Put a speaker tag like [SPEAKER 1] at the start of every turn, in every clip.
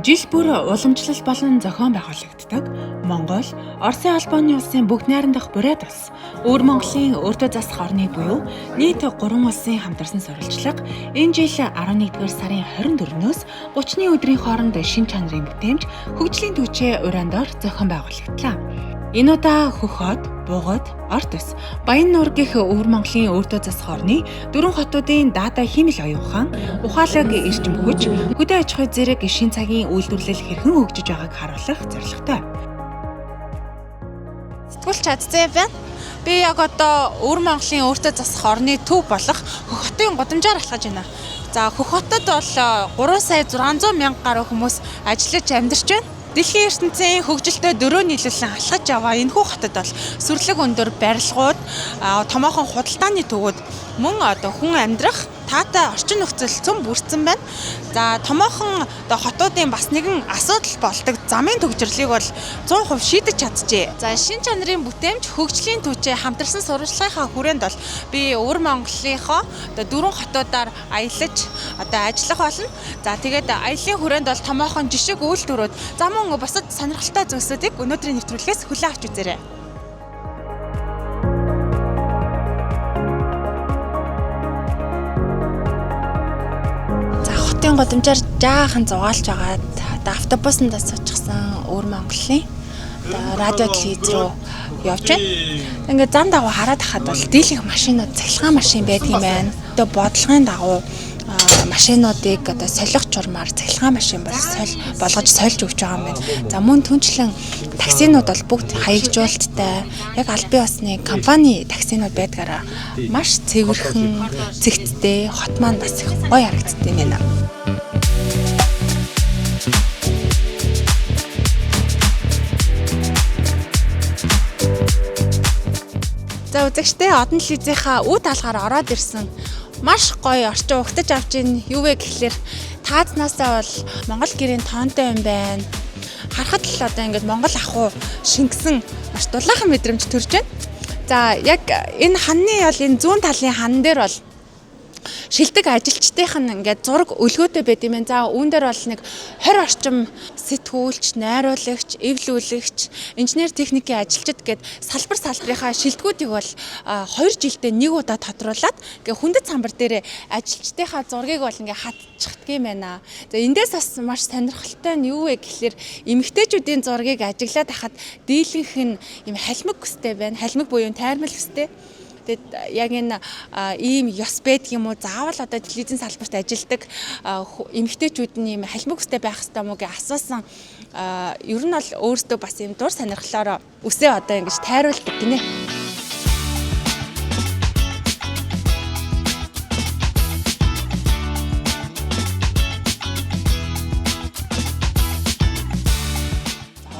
[SPEAKER 1] Жил бүр уламжлал болон зохион байгуулагддаг Монгол, Оросын холбооны улсын бүх найрамдах бурайд улс, Өвөр Монголын өөртөө засах орны буюу нийт 3 улсын хамтарсан сурвалжлага энэ жил 11-р сарын 24-өөс 30-ны өдрийн хооронд шин чанарын бүтээмж хөгжлийн түвшээ урандор зохион байгуулагдлаа. Энэ удаа Хөхөд, Бугад, Ортос, Баян нуур гэх Өвөр Монголын өөртөө засах орны 4 хотуудын даатаа химэл оюун ухаан, ухаалаг эрчим хүч, хөдөө аж ахуй зэрэг шин цагийн үйлдвэрлэл хэрхэн хөгжиж байгааг харуулах зорилготой.
[SPEAKER 2] Сэтгүүл чадцаа байна. Би яг одоо Өвөр Монголын өөртөө засах орны төв болох Хөхөтийн гудамжаар алхаж байна. За Хөхөтөд бол 3 сая 600 мянга гаруй хүмүүс ажиллаж амьдарч байна. Дэлхийн ертөнцийн хөгжилтэй дөрөв нийлүүлэн алхаж яваа энэхүү хотод бол сүрлэг өндөр барилгууд, томоохон худалдааны төвүүд мөн одоо хүн амьдрах таатай орчин нөхцөл цөм бүрдсэн байна. За томоохон одоо хотуудын бас нэгэн асуудал болдог замын төвчрлийг бол 100% шийдэж чадчихжээ. За шин чанарын бүтээмж хөгжлийн түвшээ хамтарсан сурвалжлагынхаа хүрээнд бол би Өвөр Монголынхоо одоо 4 хотуудаар аялаж одоо ажиллах болно. За тэгээд аяллаа хүрээнд бол томоохон жишг үйлдвэрүүд за мөн бусад сонирхолтой зүйлсүүдийг өнөөдрийн нэвтрүүлгээс хүлээн авч үзээрэй. Хотын гудамжаар жаахан зугаалж байгаад автобусанд суучихсан Өвөр Монголын радио телевиз рүү явж байна. Ингээд зам дагуу хараад хахад бол дийлэнх машинууд, цахилгаан машин байдаг юм байна. Одоо бодлогын дагуу машинуудыг одоо солих журмаар цахилгаан машин болгож сольж өгч байгаа юм байна. За мөн түнчлэн таксинууд бол бүгд хаягжуулттай. Яг аль бие усны компани таксинууд байдгаараа маш цэвэрхэн, цэгцтэй, хот маань бас их гоё харагддаг юм байна. За үзэгчдээ одон телевизийнхаа үе даалгаар ороод ирсэн маш гоё орчин угтаж авч ийн юу вэ гэхлээр таазнасаа бол Монгол гэрийн тоонтой юм байна. Харахад л одоо ингээд Монгол ахуй шингэсэн маш дулаахан мэдрэмж төрж байна. За яг энэ ханны бол энэ зүүн талын хан дээр бол шилдэг ажилчдынх нь ингээд зураг өлгөөтэй байд юм байна. За үүн дээр бол нэг 20 орчим сэтгүүлч, найруулагч, эвлүүлэгч, инженер техникийн ажилчид гээд салбарынхаа шилдэгүүдийг бол 2 жилдээ нэг удаа тодруулаад ингээд хүндэт самбар дээр ажилчдынхаа зургийг бол ингээд хатчихдаг юм байна. За эндээс бас маш сонирхолтой нь юу вэ гэхэлэр эмэгтэйчүүдийн зургийг ажиглаад хахад дийлэнх нь юм халимаг хүстэй байна. Халимаг буюу тайрмал хүстэй. Тэгээд яг энэ ийм ёс байдаг юм уу? Заавал одоо телевизийн салбарт ажилладаг эмэгтэйчүүд нь ийм халимаг хүстэй байх ёстой мó гэж асуусан. Ер нь бол өөртөө бас ийм дур сонирхлоор үсээ одоо ингэж тайруулдаг гинэ.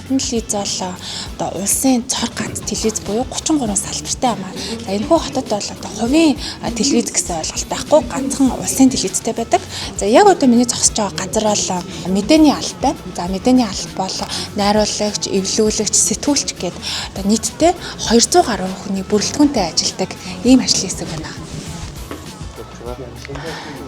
[SPEAKER 2] Телевиз бол одоо улсын цор ганц телевиз буюу 33 салбартай юм аа. Энэхүү хотод бол одоо хувийн телевиз гэсэн ойлголт байхгүй ганцхан улсын телевизтэй байдаг. За яг одоо миний зогсож байгаа газар бол мэдээний алт байна. За мэдээний алт бол найруулагч, эвлүүлэгч, сэтгүүлч гээд одоо нийтдээ 200 гаруй хүний бүрэлдэхүүнтэй ажилладаг ийм ажлын хэсэг байна.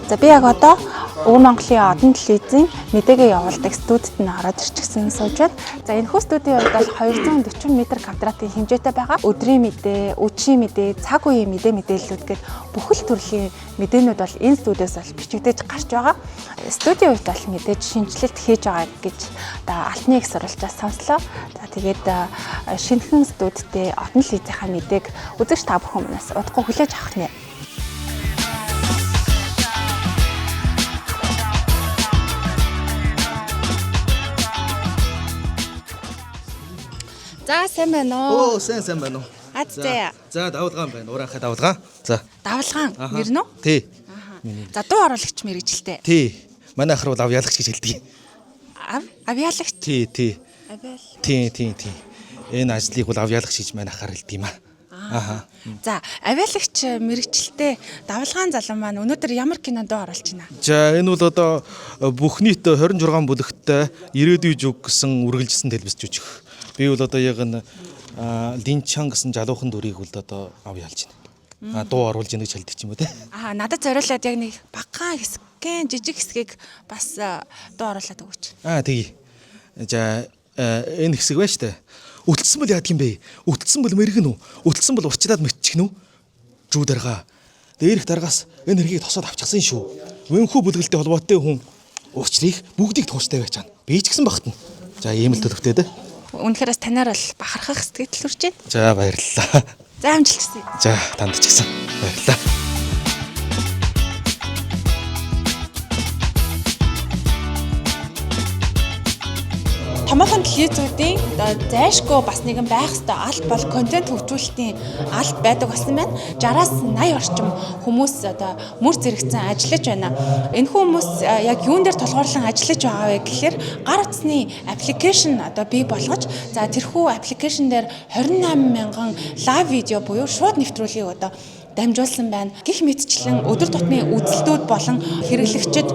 [SPEAKER 2] За би яг одоо Өвөр Монголын одон телевизийн мэдээгээ явуулдаг студид нь ороод ирчихсэн сууж байна. За энэхүү студийн хувьд бол 240 м2-ийн хэмжээтэй байгаа. Өдрийн мэдээ, үдшийн мэдээ, цаг үеийн мэдээллүүд гээд бүхэл төрлийн мэдээнүүд бол энэ студиэс бол бичигдэж гарч байгаа. Студийн хувьд бол мэдээж шинжилэлт хийж байгаа гэж одоо алтны их сурвалжаас сонслоо. За тэгээд шинэхэн студидтэй одон телевизийнхаа мэдээг үзэгч та бүхэн манаас удахгүй хүлээж авах нэ. За сайн байна уу?
[SPEAKER 3] Оо сайн байна уу?
[SPEAKER 2] Аззаа.
[SPEAKER 3] За давалгаан байна. Уурахаа давалгаан. За.
[SPEAKER 2] Давалгаан мэрнэ үү?
[SPEAKER 3] Тий.
[SPEAKER 2] За дуу оруулагч мэрэгжилтэй.
[SPEAKER 3] Тий. Манай ахар бол авьяалагч гэж хэлдэг.
[SPEAKER 2] Авьяалагч?
[SPEAKER 3] Тий.
[SPEAKER 2] Авьяал.
[SPEAKER 3] Тий. Энэ ажлыг бол авьяалагч гэж манай ахар хэлдэг юм аа. Аха.
[SPEAKER 2] За авьяалагч мэрэгжилтэй давалгаан залуу маань өнөөдөр ямар кинонд оруулж байна?
[SPEAKER 3] За энэ бол одоо бүх нийт 26 бүлэгттэй ирээдүйн жүг гэсэн үргэлжилсэн телевиз жүжиг. Би бол одоо яг энэ Линчан гэсэн жалуухан дүрийг бол одоо авьяалж байна. Дуу оруулж яах гэж хэлдэг ч юм уу те.
[SPEAKER 2] Надад зориулаад яг нэг багахан хэсэг Бакен жижиг хэсгийг бас дуу оруулаад өгөөч.
[SPEAKER 3] Тэгье. За энэ хэсэг байна штэ. Үлдсэн бол яадаг юм бэ? Үлдсэн бол мэрэгэн үү? Үлдсэн бол урчлаад мэтчихнэ үү? Жүү дарга. Дээрх даргаас энэ хэргийг тосоод авчихсан шүү. Вэнхүү бүлгэлтэй холбоотой хүн урчлыг бүгдийг тууштай байж чана. Би ч гэсэн багтана. За ийм л төлөвтэй дээ.
[SPEAKER 2] Үнэхээр танаар бол бахархах сэтгэл төрж байна.
[SPEAKER 3] За баярлалаа.
[SPEAKER 2] За амжилт хүсье.
[SPEAKER 3] За танд ч гэсэн баярлалаа.
[SPEAKER 2] Томоохон телевизүүдийн зайшгүй бас нэгэн байх ёстой аль бол контент хөгжүүлэлтийн аль байдаг болсон байна. 60-аас 80 орчим хүмүүс мөр зэрэгцэн ажиллаж байна. Энэ хүмүүс яг юун дээр тулгуурлан ажиллаж байгаа вэ гэхээр гар утасны аппликейшн бий болгож тэрхүү аппликейшн дээр 28 мянган лайв видео буюу шууд нэвтрүүлгийг дамжуулсан байна. Гэх мэтчлэн өдөр тутмын үзэлтүүд болон хэрэглэгчид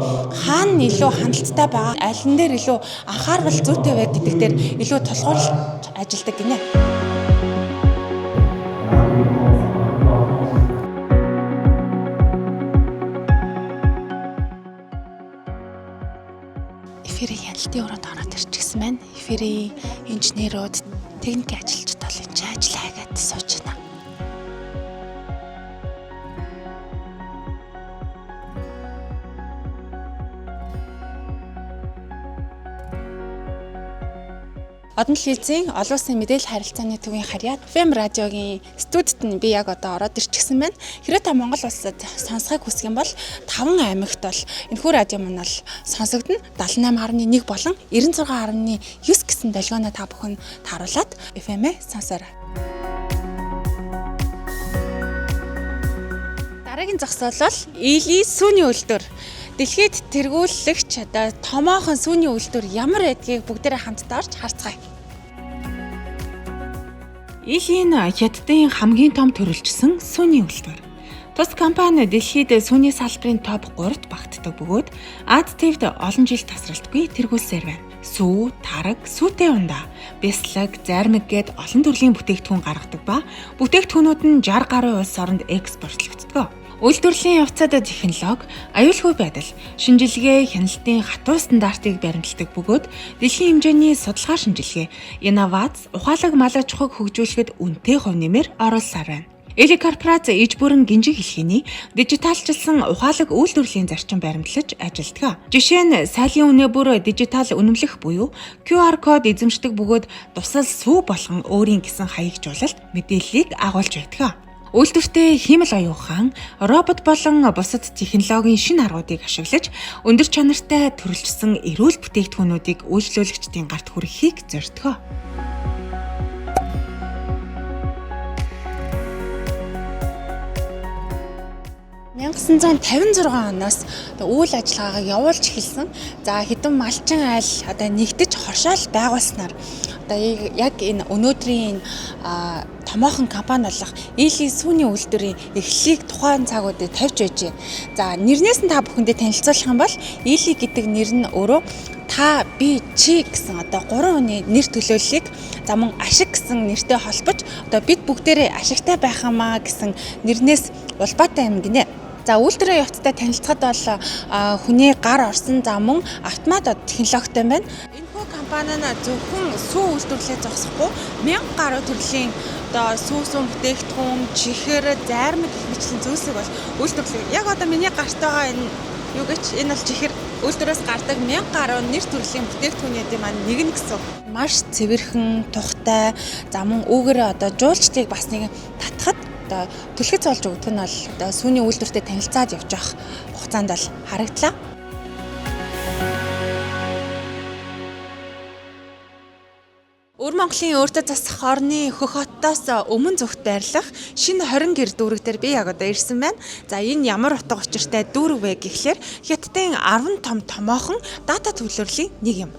[SPEAKER 2] хаана илүү хандлттай байгаа, аль нь дээр илүү анхаарал зүйтэй вэ гэдэг дээр илүү тулгуурлаж ажилладаг гинэ. Эфирийн хяналтын өрөөнд ороод ирчихсэн байна. Эфирийн инженерүүд, техникийн ажилчид бол энэ ажиллаа гэдэг сууж байна. Одон телевизийн олон улсын мэдээлэл харилцааны төвийн харьяат FM радиогийн студид нь би яг ороод ирчихсэн байна. Хэрэв та Монгол улсад сонсохыг хүсэх юм бол 5 аймагт бол энэхүү радио маань бол сонсогдно. 78.1 болон 96.9 гэсэн долгионоо та бүхэн тааруулаад FM-ээ сонсоорой. Дараагийн зогсоол бол Эли сүүний үйлдвэр. Дэлхийд тэргүүлэгч томоохон сүүний үйлдвэр ямар байдгийг бүгдээрээ хамтдаа орж харцгаая.
[SPEAKER 1] Элийн хятадын хамгийн том төрөлжсөн сүүний үйлдвэр. Тус компани дэлхийд сүүний салбарын топ 3-т багтдаг бөгөөд Азтивд олон жил тасралтгүй тэргүүлсээр байна. Сүү, тараг, сүүтэй ундаа, бяслаг, зармиг гээд олон төрлийн бүтээгдэхүүн гаргадаг ба бүтээгдэхүүнүүд нь 60 гаруй улс оронд экспортлогддог. Үйлдвэрлэлийн явцад технологи, аюулгүй байдал, шинжилгээ, хяналтын хатуу стандартыг баримталдаг бөгөөд дэлхийн хэмжээний судалгаа шинжилгээ, инновац, ухаалаг мал аж ахуйг хөгжүүлэхэд үнэтэй хувь нэмэр оруулсаар байна. Эли корпорац иж бүрэн гинжиг хэлхийний дижиталчилсан ухаалаг үйлдвэрлэлийн зарчим баримтлаж ажилладаг. Жишээ нь сайлын үнэ бүр дижитал үнэмлэх буюу QR код эзэмшдэг бөгөөд тусал сүү болгон өөрийн гэсэн хаягжуулалт мэдээллийг агуулж байдаг. Үйлдвэртээ хиймэл оюухан, робот болон бусад технологийн шинэ аргуудыг ашиглаж өндөр чанартай төрөлжсөн эрүүл бүтээгдэхүүнүүдийг үйлчлүүлэгчдийн гарт хүрэхийг зорддог. 1956 оноос үйл ажиллагаагаа явуулж эхэлсэн. За хэдэн малчин айл нэгдэж хоршоол байгуулснаар яг энэ өнөөдрийн томоохон компани болох Эли сүүний үйлдвэрийн эхлэлийг тухайн цагуудад тавьж байжээ. За нэрнээс нь та бүхэндээ танилцуулах юм бол Эли гэдэг нэр нь өөрөө та, би, чи гэсэн 3 хүний нэр төлөөллийг за мөн ашиг гэсэн нэртэй холбож бид бүгдээрээ ашигтай байх юмаа гэсэн нэрнээс улбаатай юм гинэ. За үйлдвэрийн явцтай танилцахад бол хүний гар орсон за мөн автомат технологитой байна. Энэхүү компани нь зөвхөн сүү үйлдвэрлэлээ зогсохгүй 1000 гаруй төрлийн сүүсүн бүтээгдэхүүн, чихэр, зармиг гэх мэтлэн зүйлсийг бол үйлдвэрлэдэг. Яг миний гарт байгаа энэ юу гэж энэ бол чихэр үйлдвэрээс гардаг 1000 гаруй нэр төрлийн бүтээгдэхүүнүүдийн маань нэг нь гэсэн. Маш цэвэрхэн, тухтай, за мөн үүгээр жуулчдыг бас нэг татхад түлхэц болж өгдөг нь бол сүүний үйлдвэртэй танилцаад явж байх хугацаанд бол харагдлаа. Өвөр Монголын өөртөө засах орны хөх хотоос өмнө зүгт байрлах шинэ 20 гэр дүүрэг дээр би яг ирсэн байна. За энэ ямар утга учиртай дүүрэг вэ гэхлээр Хятадын 10 том томоохон дата төлөвлөлийн нэг юм.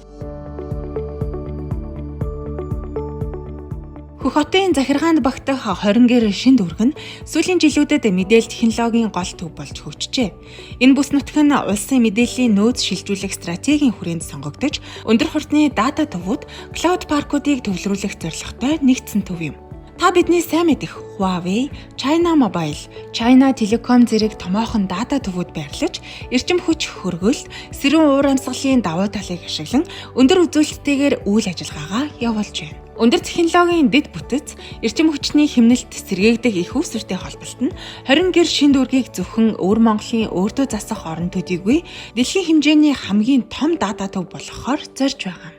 [SPEAKER 1] Хөх хотын захиргаанд багтах 20 гэр шин дүүрэг нь сүүлийн жилүүдэд мэдээлэл технологийн гол төв болж хөгжижээ. Энэ бүс нутаг нь улсын мэдээллийн нөөц шилжүүлэх стратегийн хүрээнд сонгогдож, өндөр хурдны дата төвүүд, клауд паркуудыг төвлөрүүлэх зорилготой нэгдсэн төв юм. Та бидний сайн мэдэх Huawei, China Mobile, China Telecom зэрэг томоохон дата төвүүд байрлаж, эрчим хүч хөргөлт, сэрүүн уур амьсгалын давуу талыг ашиглан өндөр үзүүлэлттэйгээр үйл ажиллагаагаа явуулж байна. Өндөр технологийн дэд бүтэц, эрчим хүчний хэмнэлт сэргээгдэх их үүсвэртэй холболт нь 20 гэр шин дүүргийг зөвхөн өвөр Монголын өөртөө засах орон төдийгүй дэлхийн хэмжээний хамгийн том дата төв болохоор зорж байгаа.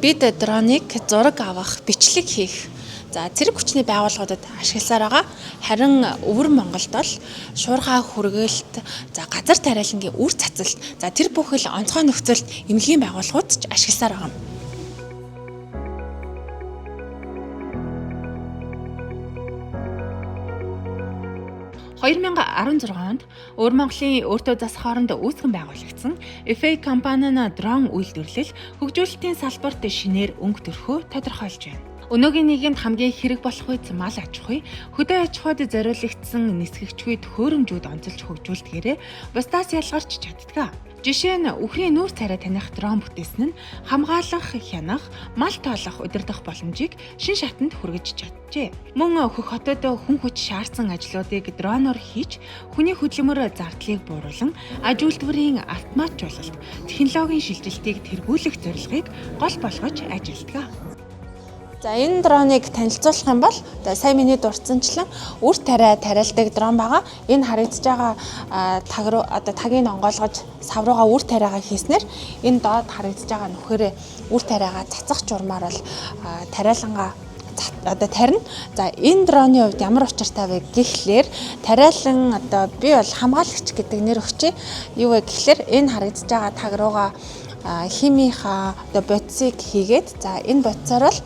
[SPEAKER 2] Бид дроныг зураг авах, бичлэг хийх, зэрэг хүчний байгууллагуудад ашигласаар байгаа. Харин өвөр Монголд бол шуурхай хүргэлт, газар тариалангийн үр цацалт, тэр бүхэл онцгой нөхцөлд эмнэлгийн байгууллагууд ч ашигласаар байгаа.
[SPEAKER 1] 2016 онд өвөр Монголын өөртөө засах хооронд үүсгэн байгуулагдсан FA компани нь дрон үйлдвэрлэл хөгжүүлэлтийн салбарт шинээр өнгө төрхөө тодорхойлж байна. Өнөөгийн нийгэмд хамгийн хэрэг болох үед мал аж ахуй, хөдөө аж ахуйд зориулагдсан нисгэгчгүй төхөөрөмжүүд онцолж хөгжүүлдгээрээ бусдаас ялгарч чаддаг. Жишээ нь үхрийн нүүр царай таних дрон бүтээсэн нь хамгаалах, хянах, мал тоолох удирдах боломжийг шин шатанд хүргэж чаджээ. Мөн хөх хотод хүн хүч шаардсан ажлуудыг дроноор хийж, хүний хөдөлмөр зардлыг бууруулан, аж үйлдвэрийн автоматжуулалт, технологийн шилжилтийг тэргүүлэх зорилгыг гол болгож ажилладаг.
[SPEAKER 2] Энэ дроныг танилцуулах юм бол сайн миний дурдсанчлан үр тариа тариалдаг дрон байгаа. Энэ харагдаж байгаа таг руу тагийг онгойлгож сав руугаа үр тариагаа хийснээр энэ доод харагдаж байгаа нүхээрээ үр тариагаа цацах журмаар бол тариалангаа тарина. Энэ дроны хувьд ямар учиртай вэ гэхлээр тариалан би бол хамгаалагч гэдэг нэр өгчээ. Юу вэ гэхлээр энэ харагдаж байгаа таг руугаа химийнхаа бодисыг хийгээд энэ бодисоор бол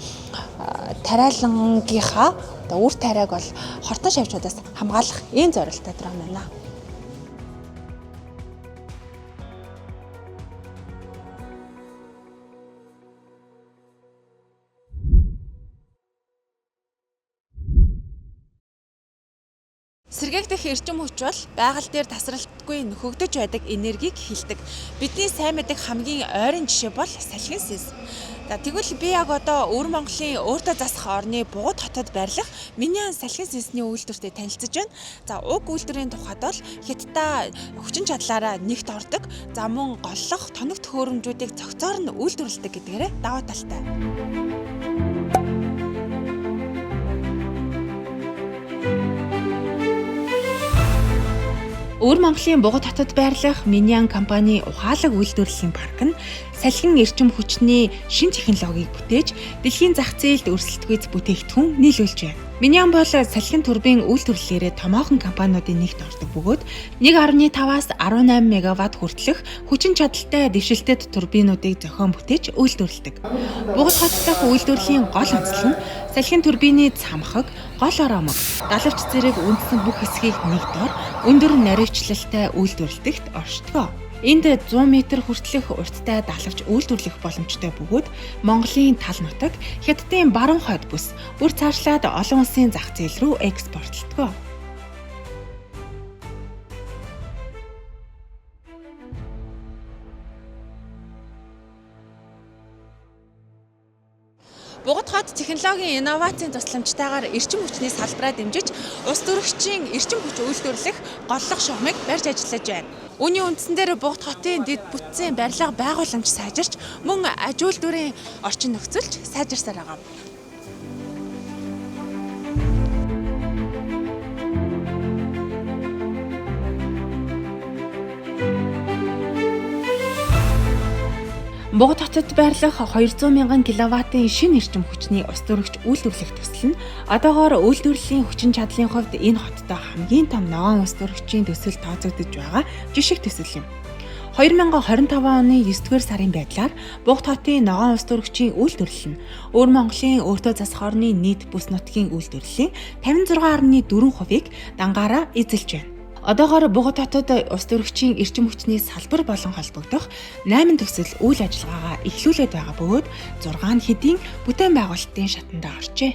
[SPEAKER 2] тариалангийнхаа үр тариаг бол хортон шавьчудаас хамгаалах ийм зорилттой дрон байна. Сэргээгдэх эрчим хүч бол байгаль дээр тасралтгүй нөхөгдөж байдаг энергийг хилдэг. Бидний сайн мэддэг хамгийн ойрын жишээ бол салхин сэс. Тэгвэл би яг одоо өвөр Монголын өөртөө засах орны Бугад хотод байрлах Миньян салхин сэсний үйлдвэртэй танилцж байна. Уг үйлдвэрийн тухайд бол хятадаа хүчин чадлаараа нэгт ордог. Мөн голлох, тоног төхөөрөмжүүдийг цогцоор нь үйлдвэрлэдэг гэдгээрээ даваа талтай.
[SPEAKER 1] Өвөр Монголын Бугад хотод байрлах Миньян компани ухаалаг үйлдвэрлэлийн парк нь салхин эрчим хүчний шин технологиг бүтээж дэлхийн зах зээлд өрсөлдөхүйц бүтээгдэхүүн нийлүүлж байна. Миньян бол салхин турбин үйлдвэрлэлээрээ томоохон компаниудын нэгт ордог бөгөөд 1.5-аас 18 мегаватт хүртэлх хүчин чадалтай дэвшилтэт турбинуудыг зохион бүтээж үйлдвэрлэдэг. Бугад хот дахь үйлдвэрлэлийн гол онцлог нь салхин турбины цамхаг, гол оромог, далавч зэрэг үндсэн бүх хэсгийг нэг дор өндөр наривчлалтай үйлдвэрлэдэгт оршдог. Энд 100 м хүртэлх урттай далавч үйлдвэрлэх боломжтой бөгөөд Монголын тал нутаг Хятадын баруун хойд бүс бүр цаашлаад олон улсын зах зээл рүү экспортлдог.
[SPEAKER 2] Бугад хот технологийн инновацийн тусламжтайгаар эрчим хүчний салбараа дэмжиж улс төрөгчийн эрчим хүч үйлдвэрлэх голлох шугамыг барьж ажиллаж байна. Үүний үндсэн дээр Бугад хотын дэд бүтцийн барилга байгууламж сайжирч, мөн аж үйлдвэрийн орчин нөхцөлч сайжирсаар байгаа.
[SPEAKER 1] Бугад хотод байрлах 200 мянган киловаттын шинэ эрчим хүчний ус төрөгч үйлдвэрлэх төсөл нь одоогоор үйлдвэрлэлийн хүчин чадлын хувьд энэ хоттой хамгийн том ногоон ус төрөгчийн төсөл тооцогдож байгаа жишг төсөл юм. 2025 оны 9-р сарын байдлаар Бугад хотын ногоон ус төрөгчийн үйлдвэрлэл нь өвөр Монголын өөртөө засах орны нийт бүс нутгийн үйлдвэрлэлийн 56.4%-ийг дангаараа эзэлж байна. Одоогоор Бугад хотод ус төрөгчийн эрчим хүчний салбар болон холбогдох 8 төсөл үйл ажиллагаагаа эхлүүлээд байгаа бөгөөд 6 нь хэдийн бүтээн байгуулалтын шатанд оржээ.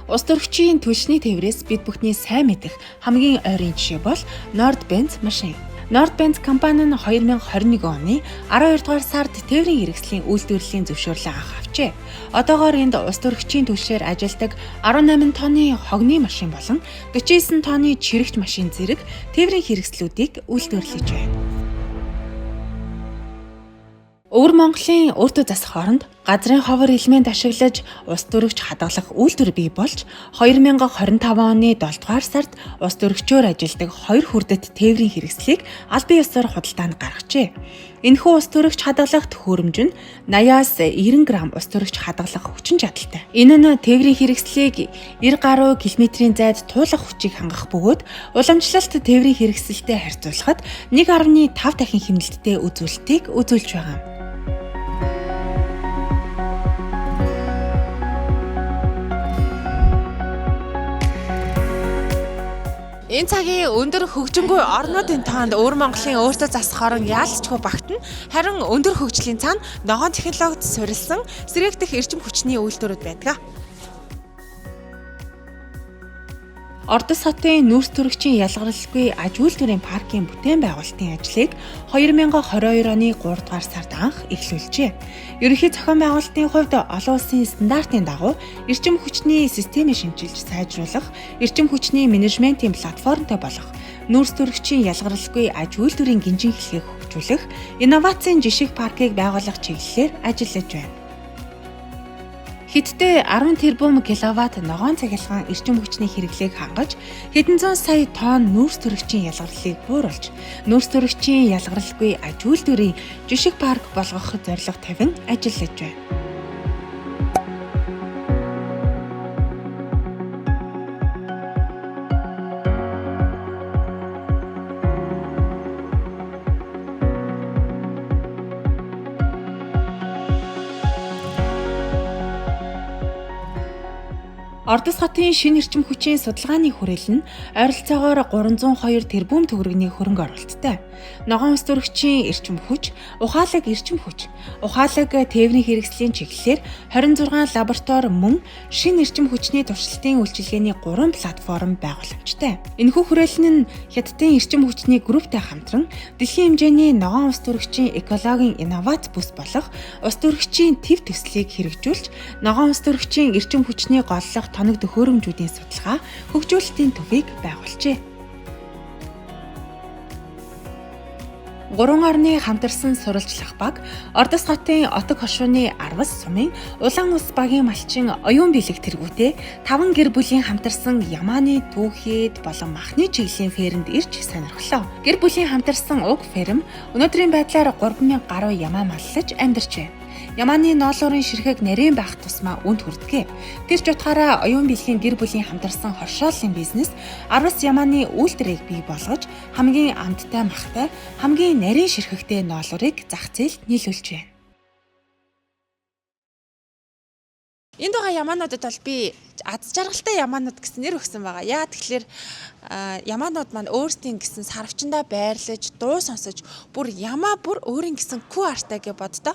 [SPEAKER 1] Ус төрөгчийн түлшний тээврээс бид бүхний сайн мэдэх хамгийн ойрын жишээ бол Nordbenz машин. Nordband компани нь 2021 оны 12 дугаар сард тээврийн хэрэгслийн үйлдвэрлэлийн зөвшөөрлөө авчээ. Одоогоор энд ус төрөгчийн түвшээр ажилладаг 18 тонны хогны машин болон 49 тонны чирэгч машин зэрэг тээврийн хэрэгслүүдийг үйлдвэрлэж байна. Өвөр Монголын өөртөө засах оронд газрын ховор элемент ашиглаж ус төрөгч хадгалах үйлдвэр бий болж 2025 оны 7 дугаар сард ус төрөгчөөр ажилладаг 2 хүрдэт тээврийн хэрэгслийг аль бие ёсоор худалдаанд гаргажээ. Энэхүү ус төрөгч хадгалах төхөөрөмж нь 80-аас 90 г ус төрөгч хадгалах хүчин чадалтай. Энэ нь тээврийн хэрэгслийг 90 гаруй км-ийн зайд туулах хүчийг хангах бөгөөд уламжлалт тээврийн хэрэгсэлтэй харьцуулахад 1.5 дахин хэмнэлттэй үзүүлэлтийг үзүүлж байгаа.
[SPEAKER 2] Энэ цагийн өндөр хөгжингүй орнуудын тоонд Өвөр Монголын өөртөө засах орон яалтчгүй багтана. Харин өндөр хөгжлийн цаана ногоон технологид суурилсан сэргээгдэх эрчим хүчний үйлдвэрүүд байдаг.
[SPEAKER 1] Ордос хотын нүүрс төрөгчийн ялгаралгүй аж үйлдвэрийн паркийн бүтээн байгуулалтын ажлыг 2022 оны 3 дугаар сард анх эхлүүлжээ. Ерөнхий зохион байгуулалтын хувьд олон улсын стандартын дагуу эрчим хүчний системийг шинжилж сайжруулах, эрчим хүчний менежментийн платформтой болох, нүүрс төрөгчийн ялгаралгүй аж үйлдвэрийн гинжин хэлхийг хөгжүүлэх, инновацийн жишг паркийг байгуулах чиглэлээр ажиллаж байна. Хэддээ 10 тэрбум киловатт ногоон цахилгаан эрчим хүчний хэрэглээг хангаж хэдэн зуун сая тонн нүүрс төрөгчийн ялгарлыг бууруулж нүүрс төрөгчийн ялгаралгүй аж үйлдвэрийн жишг парк болгох зорилго тавин ажиллаж байна. Ордос хотын шинэ эрчим хүчийн судалгааны хүрээл нь ойролцоогоор 302 тэрбум төгрөгийн хөрөнгө оруулалттай. Ногоон ус төрөгчийн эрчим хүч, ухаалаг эрчим хүч, ухаалаг тээврийн хэрэгслийн чиглэлээр 26 лаборатори мөн шинэ эрчим хүчний туршилтын үйлчилгээний 3 платформ байгууламжтай. Энэхүү хүрээлэн нь Хятадын эрчим хүчний групптэй хамтран дэлхийн хэмжээний ногоон ус төрөгчийн экологийн инновац бүс болох ус төрөгчийн төв төслийг хэрэгжүүлж, ногоон ус төрөгчийн эрчим хүчний голлох тоног төхөөрөмжүүдийн судалгаа хөгжүүлэлтийн төвийг байгуулжээ. 3 орны хамтарсан сурвалжлах баг, Ордос хотын Отог хошууны Арвас сумын Улаан ус багийн малчин оюун бэлэг тэргүүтээ 5 гэр бүлийн хамтарсан Ямааны түүхэд болон махны чиглэлийн фермд ирж сонирхлоо. Гэр бүлийн хамтарсан уг ферм өнөөдрийн байдлаар 3000 гаруй ямаа маллаж амьдарч байна. Ямааны ноолуурын ширхэг нарийн байх тусмаа үнд хүрдэгэ. Тэр ч утгаараа оюун бэлгийн гэр бүлийн хамтарсан хоршооллын бизнес Арвас Ямааны үйлдвэрийг бий болгож хамгийн амттай махтай, хамгийн нарийн ширхэгтэй ноолуурыг зах зээлд нийлүүлж байна.
[SPEAKER 2] Энд байгаа ямаануудад бол би аз жаргалтай ямаанууд гэсэн нэр өгсөн байгаа. Яа тэгэхээр ямаанууд маань өөрсдийн гэсэн сарвчандаа байрлаж, дуу сонсож, бүр ямаа бүр өөрийн гэсэн күү артай гэж боддоо.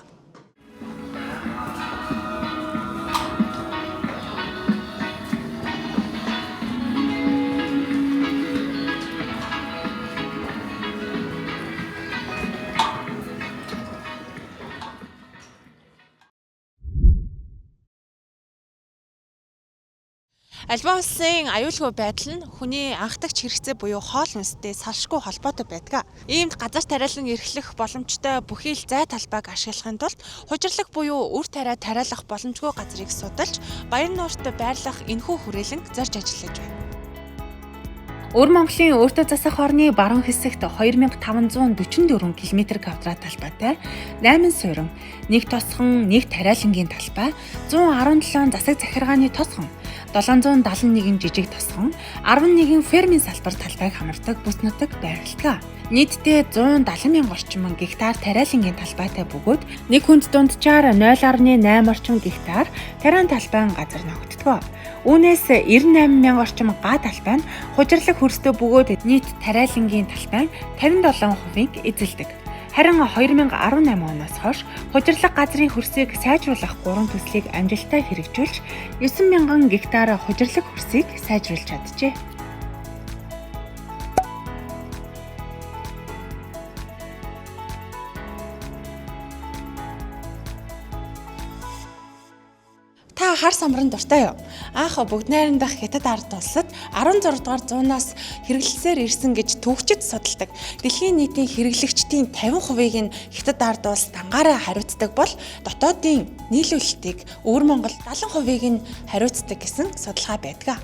[SPEAKER 2] Альбан улсын аюулгүй байдал нь хүний анхдагч хэрэгцээ буюу хоол хүнстэй салшгүй холбоотой байдаг. Иймд газар тариалан эрхлэх боломжтой бүхий л зай талбайг ашиглахын тулд хужирлаг буюу үр тариа тариалах боломжгүй газрыг судалж баян нуурт байрлах энэхүү хүрээлэнг зорж ажиллаж байна.
[SPEAKER 1] Өвөр Монголын өөртөө засах орны баруун хэсэгт 2544 км2 талбайтай 8 суурин, 1 тосхон, 1 тариалангийн талбай, 117 засаг захиргааны тосхон, 771 жижиг тосхон, 11 фермийн салбар талбайг хамардаг бүс нутаг байрладаг. Нийтдээ 170,000 орчим гектар тариалангийн талбайтай бөгөөд нэг хүнд дунджаар 0.8 орчим гектар тариан талбайн газар ногддог. Үүнээс 98,000 орчим га талбай нь хужирлаг хөрстэй бөгөөд нийт тариалангийн талбай 57%-ийг эзэлдэг. Харин 2018 оноос хойш хужирлаг газрын хөрсийг сайжруулах 3 төслийг амжилттай хэрэгжүүлж 9,000 гектар хужирлаг хөрсийг сайжруулж чаджээ.
[SPEAKER 2] Та хар самрын дуртай юу? Анх бүгд найрамдах Хятад ард улсад 16 дугаар зуунаас хэрэглэлсээр ирсэн гэж төвчид судалдаг. Дэлхийн нийтийн хэрэглэгчдийн 50%-ийг нь Хятад ард улс дангаараа хариуцдаг бол дотоодын нийлүүлэлтийг өвөр Монгол 70%-ийг нь хариуцдаг гэсэн судалгаа байдаг.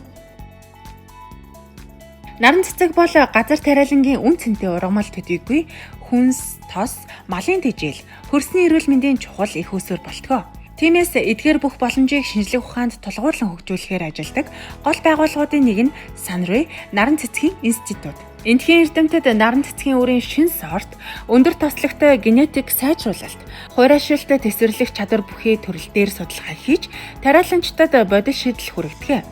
[SPEAKER 1] Наран цэцэг бол газар тариалангийн үн цэнтэй ургамал төдийгүй хүнс, тос, малын тэжээл, хөрсний эрүүл мэндийн чухал их усүр болтгоо. Тиймээс эдгээр бүх боломжийг шинжлэх ухаанд тулгуурлан хөгжүүлэхээр ажилладаг гол байгууллагуудын нэг нь Санрой наран цэцгийн институт. Эндхийн эрдэмтэд наран цэцгийн үрийн шин сорт, өндөр тослогтой генетик сайжруулалт, хуурайшилт тэсвэрлэх чадвар бүхий төрөл дээр судалгаа хийж, тариаланчдад бодит шийдэл хүргэдэг.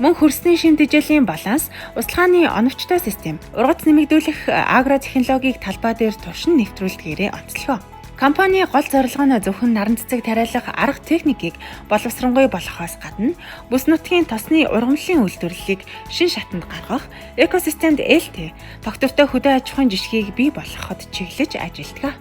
[SPEAKER 1] Мөн хөрсний шим тэжээлийн баланс, услахааны оновчтой систем, ургац нэмэгдүүлэх агротехнологиг талбай дээр туршин нэвтрүүлдгээрээ онцлогоо. Компани гол зорилго нь зөвхөн наран цэцэг тариалах арга техникийг боловсронгуй болгохоос гадна бүс нутгийн тосны ургамлын үйлдвэрлэлийг шин шатанд гаргах, экосистемд ээлтэй, тогтвортой хөдөө аж ахуйн жишгийг бий болгоход чиглэж ажилладаг.